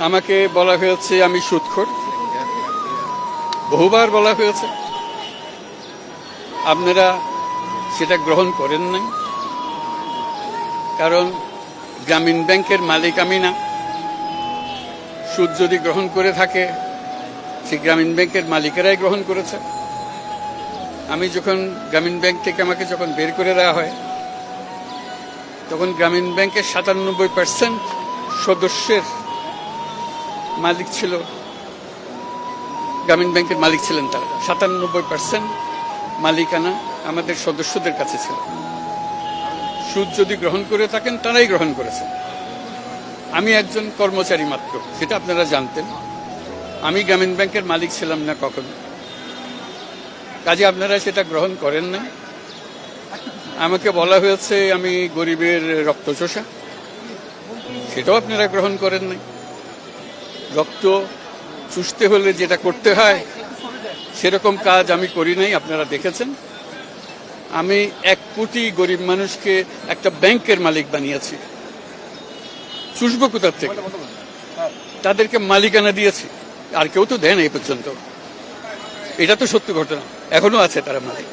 আমাকে বলা হয়েছে আমি সুদখোর, বহুবার বলা হয়েছে। আপনারা সেটা গ্রহণ করেন নাই, কারণ গ্রামীণ ব্যাংকের মালিক আমি না। সুদ যদি গ্রহণ করে থাকে, সে গ্রামীণ ব্যাংকের মালিকেরাই গ্রহণ করেছে। আমি যখন গ্রামীণ ব্যাংক থেকে আমাকে যখন বের করে দেওয়া হয়, তখন গ্রামীণ ব্যাংকের ৯৭% সদস্যের মালিক ছিল, গ্রামীণ ব্যাংকের মালিক ছিলেন তারা। ৯৭% মালিকানা আমাদের সদস্যদের কাছে ছিল। সুদ যদি গ্রহণ করে থাকেন, তারাই গ্রহণ করেছেন। আমি একজন কর্মচারী মাত্র, সেটা আপনারা জানতেন। আমি গ্রামীণ ব্যাংকের মালিক ছিলাম না কখনো। কাজে আপনারা সেটা গ্রহণ করেন না। আমাকে বলা হয়েছে আমি গরিবের রক্তচোষা, সেটাও আপনারা গ্রহণ করেন নাই। রক্ত চুষতে হলে যেটা করতে হয়, সেরকম কাজ আমি করি নাই, আপনারা দেখেছেন। আমি ১ কোটি গরিব মানুষকে একটা ব্যাংকের মালিক বানিয়েছি। চুষবো কোথার থেকে? তাদেরকে মালিকানা দিয়েছি, আর কেউ তো দেন এই পর্যন্ত। এটা তো সত্য ঘটনা, এখনো আছে তারা মালিক।